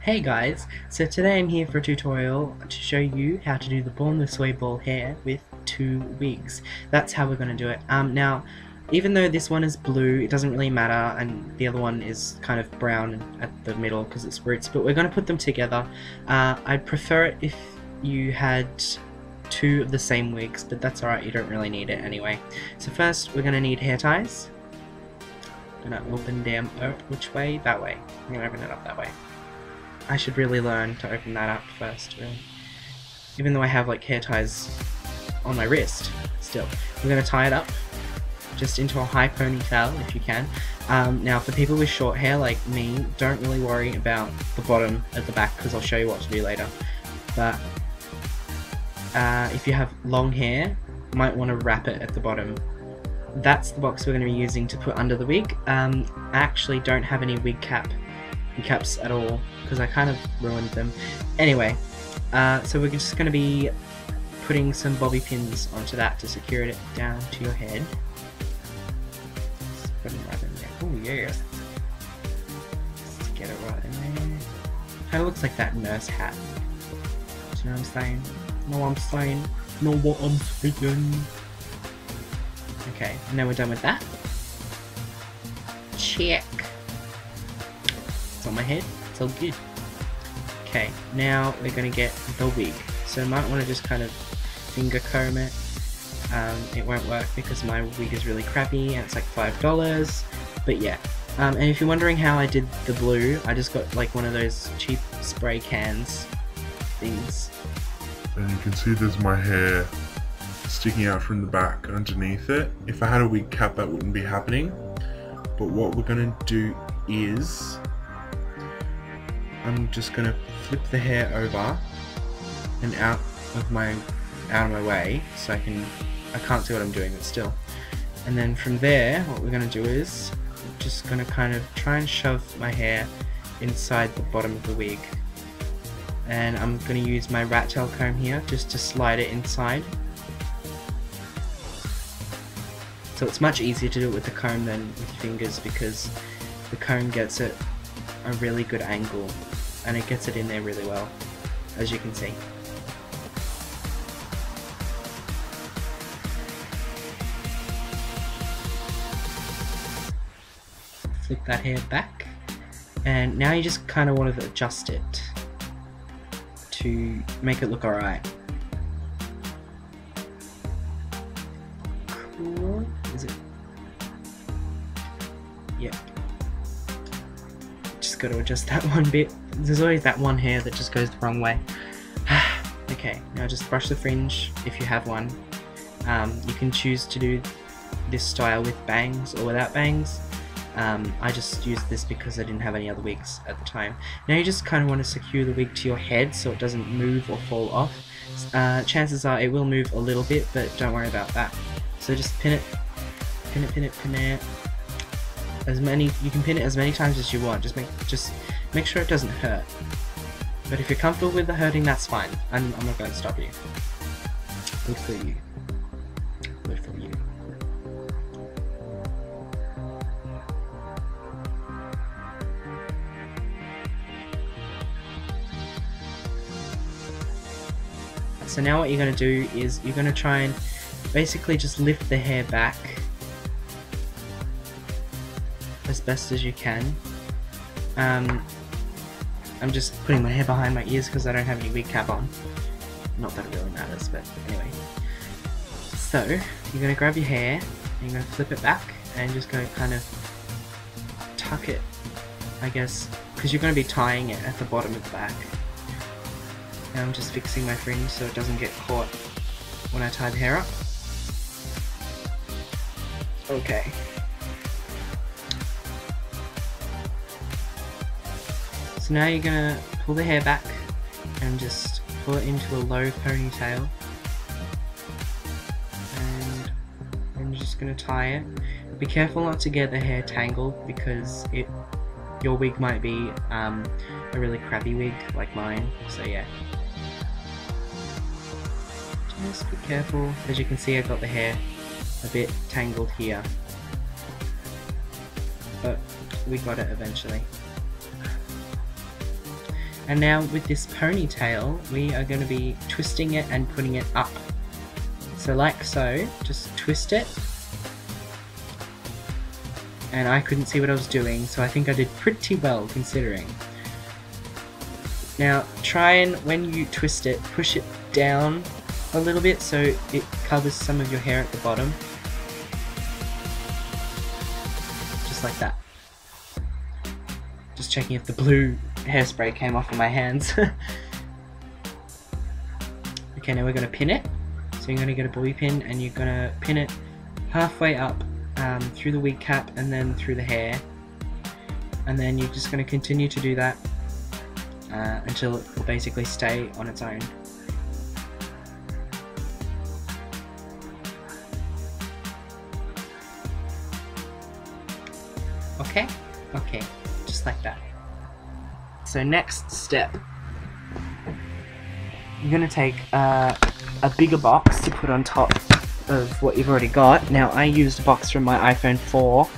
Hey guys, so today I'm here for a tutorial to show you how to do the Born This Way ball hair with 2 wigs. That's how we're going to do it. Now, even though this one is blue, it doesn't really matter, and the other one is kind of brown at the middle because it's roots, but we're going to put them together. I'd prefer it if you had 2 of the same wigs, but that's alright, you don't really need it anyway. So first, we're going to need hair ties. I'm going to open them up. Which way? That way. I'm going to open it up that way. I should really learn to open that up first, really. Even though I have like hair ties on my wrist, still. We're going to tie it up just into a high ponytail if you can. Now for people with short hair like me, don't really worry about the bottom at the back because I'll show you what to do later. But if you have long hair, you might want to wrap it at the bottom. That's the box we're going to be using to put under the wig. I actually don't have any wig caps at all because I kind of ruined them. Anyway, so we're just going to be putting some bobby pins onto that to secure it down to your head. Just put them right in there. Oh yeah. Just get it right in there. Kind of looks like that nurse hat. Do you know what I'm saying? Know what I'm saying? Know what I'm saying? Okay, and then we're done with that. Check. It's on my head, it's all good. Okay, now we're going to get the wig. So I might want to just kind of finger comb it. It won't work because my wig is really crappy and it's like $5. But yeah, and if you're wondering how I did the blue, I just got like one of those cheap spray cans things. And you can see there's my hair sticking out from the back underneath it. If I had a wig cap that wouldn't be happening. But what we're going to do is I'm just gonna flip the hair over and out of my way so I can't see what I'm doing, but still. And then from there, what we're gonna do is just gonna kind of try and shove my hair inside the bottom of the wig. And I'm gonna use my rat tail comb here just to slide it inside. So it's much easier to do it with the comb than with fingers because the comb gets it a really good angle and it gets it in there really well, as you can see. Flip that hair back, and now you just kind of want to adjust it to make it look alright. Cool. Is it? Yep. Just got to adjust that one bit. There's always that one hair that just goes the wrong way. Okay, now just brush the fringe if you have one. You can choose to do this style with bangs or without bangs. I just used this because I didn't have any other wigs at the time. Now you just kind of want to secure the wig to your head so it doesn't move or fall off. Chances are it will move a little bit, but don't worry about that. So just pin it, pin it, pin it, pin it. You can pin it as many times as you want. Just make sure it doesn't hurt. But if you're comfortable with the hurting, that's fine. I'm not going to stop you. Good for you. Good for you. So now what you're going to do is you're going to try and basically just lift the hair back as best as you can. I'm just putting my hair behind my ears because I don't have any wig cap on. Not that it really matters, but anyway. So, you're going to grab your hair, and you're going to flip it back, and just going to kind of tuck it, I guess, because you're going to be tying it at the bottom of the back. Now I'm just fixing my fringe so it doesn't get caught when I tie the hair up. Okay. So now you're going to pull the hair back and just pull it into a low ponytail. And then you're just going to tie it. Be careful not to get the hair tangled because your wig might be a really crappy wig like mine, so yeah. Just be careful. As you can see, I got the hair a bit tangled here, but we got it eventually. And now with this ponytail, we are going to be twisting it and putting it up. So like so, just twist it. And I couldn't see what I was doing, so I think I did pretty well considering. Now try and, when you twist it, push it down a little bit so it covers some of your hair at the bottom. Just like that. Just checking if the blue hairspray came off of my hands. Okay, now we're going to pin it. So you're going to get a bobby pin and you're going to pin it halfway up through the wig cap and then through the hair. And then you're just going to continue to do that until it will basically stay on its own. Okay? Okay, just like that. So next step, you're going to take a bigger box to put on top of what you've already got. Now I used a box from my iPhone 4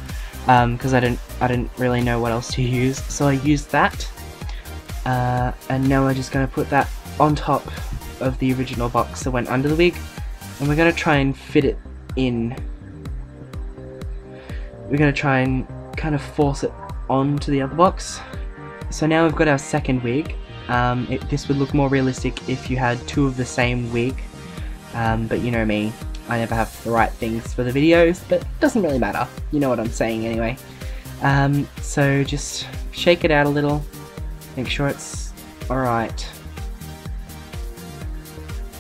because I didn't really know what else to use, so I used that. And now we're just going to put that on top of the original box that went under the wig, and we're going to try and fit it in. We're going to try and kind of force it onto the other box. So now we've got our second wig. This would look more realistic if you had two of the same wig, but you know me, I never have the right things for the videos, but it doesn't really matter, you know what I'm saying anyway. So just shake it out a little, make sure it's alright.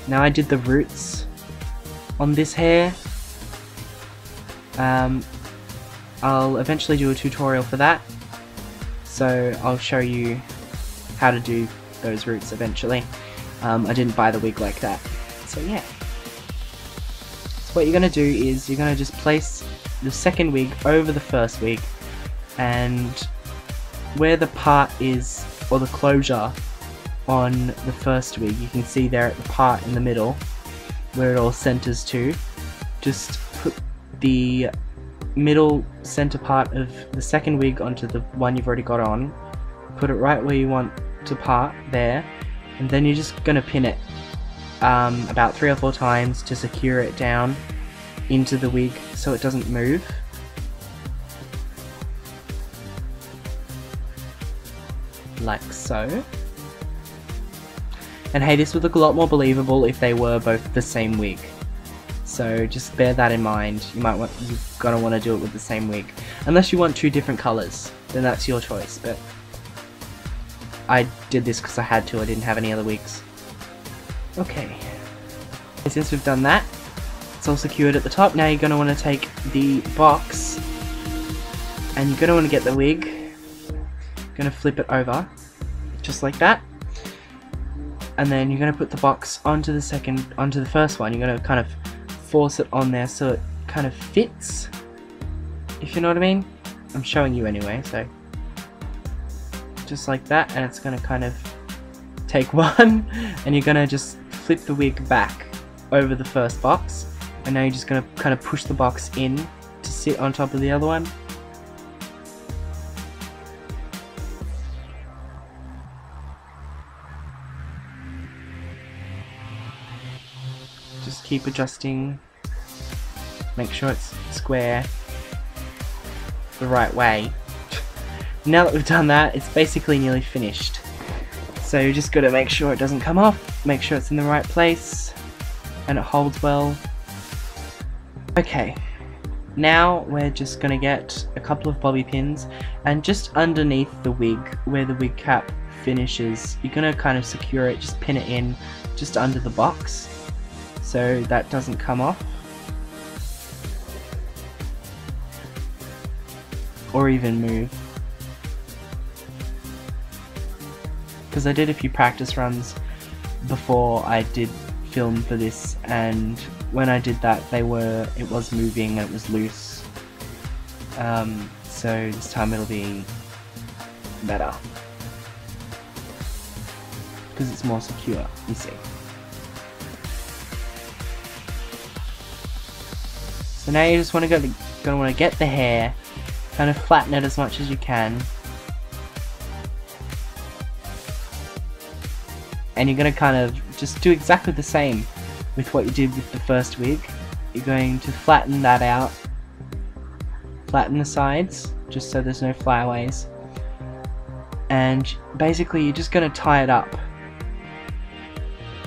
Now I did the roots on this hair. I'll eventually do a tutorial for that, so I'll show you how to do those roots eventually. I didn't buy the wig like that, so yeah. So what you're going to do is you're going to just place the second wig over the first wig, and where the part is, or the closure on the first wig, you can see there at the part in the middle where it all centers to, just put the middle center part of the second wig onto the one you've already got on, put it right where you want to part there, and then you're just going to pin it about 3 or 4 times to secure it down into the wig so it doesn't move. Like so. And hey, this would look a lot more believable if they were both the same wig. So just bear that in mind. You're gonna want to do it with the same wig, unless you want 2 different colors. Then that's your choice. But I did this because I had to. I didn't have any other wigs. Okay. Since we've done that, it's all secured at the top. Now you're gonna want to take the box, and you're gonna want to get the wig. You're gonna flip it over, just like that. And then you're gonna put the box onto the first one. You're gonna kind of force it on there so it kind of fits, if you know what I mean. I'm showing you anyway, so just like that, and it's gonna kind of take one, and you're gonna just flip the wig back over the first box, and now you're just gonna kind of push the box in to sit on top of the other one. Just keep adjusting, make sure it's square the right way. Now that we've done that, it's basically nearly finished. So you just gotta make sure it doesn't come off, make sure it's in the right place, and it holds well. Okay, now we're just gonna get a couple of bobby pins, and just underneath the wig, where the wig cap finishes, you're gonna kind of secure it, just pin it in just under the box, so that doesn't come off. Or even move. Because I did a few practice runs before I did film for this, and when I did that it was moving and it was loose. So this time it'll be better. Because it's more secure, you see. So now you just want to get the hair, kind of flatten it as much as you can. and you're going to kind of just do exactly the same with what you did with the first wig. You're going to flatten that out, flatten the sides just so there's no flyaways, and basically you're just going to tie it up.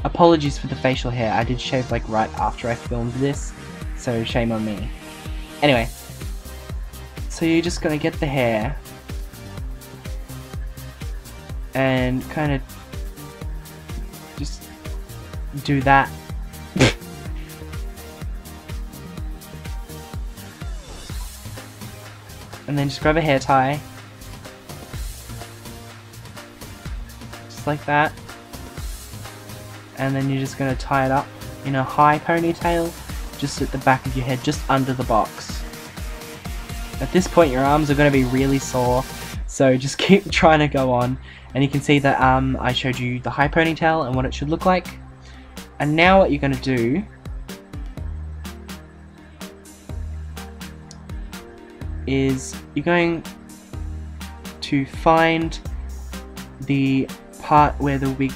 Apologies for the facial hair, I did shave like right after I filmed this, so shame on me. Anyway, so you're just going to get the hair and kind of just do that. And then just grab a hair tie, just like that, and then you're just going to tie it up in a high ponytail just at the back of your head, just under the box. At this point your arms are going to be really sore, so just keep trying to go on. And you can see that I showed you the high ponytail and what it should look like. And now what you're going to do is you're going to find the part where the wig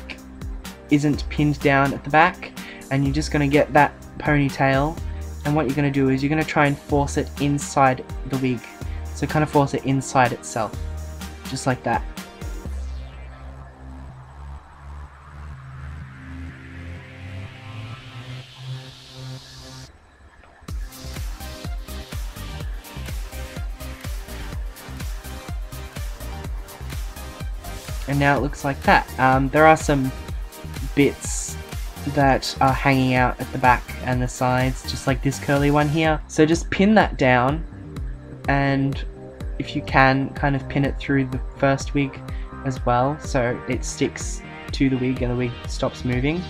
isn't pinned down at the back, and you're just going to get that ponytail, and what you're going to do is you're going to try and force it inside the wig. So kind of force it inside itself, just like that. And now it looks like that. There are some bits that are hanging out at the back and the sides, just like this curly one here. So just pin that down, and if you can, kind of pin it through the first wig as well, so it sticks to the wig and the wig stops moving.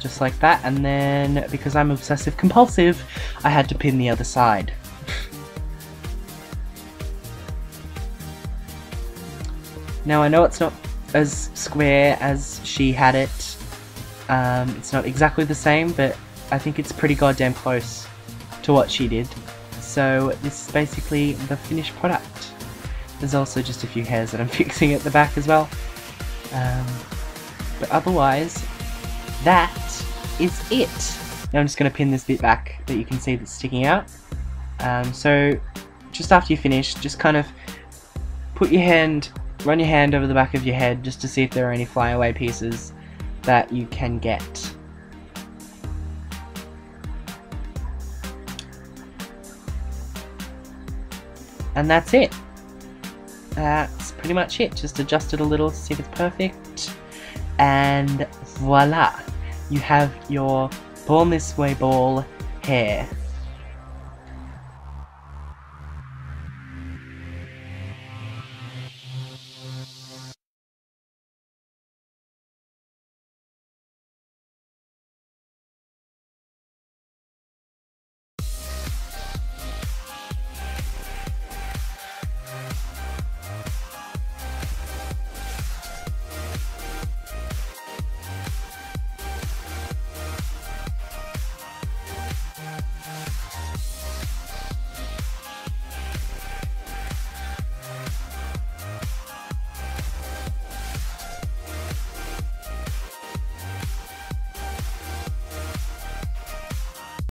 Just like that, and then because I'm obsessive compulsive, I had to pin the other side. Now I know it's not as square as she had it, it's not exactly the same, but I think it's pretty goddamn close to what she did. So this is basically the finished product. There's also just a few hairs that I'm fixing at the back as well, but otherwise that is it. Now I'm just going to pin this bit back that you can see that's sticking out. So just after you finish, just kind of put your hand, run your hand over the back of your head just to see if there are any flyaway pieces that you can get. And that's it. That's pretty much it. Just adjust it a little to see if it's perfect. And voila! You have your Born This Way ball hair.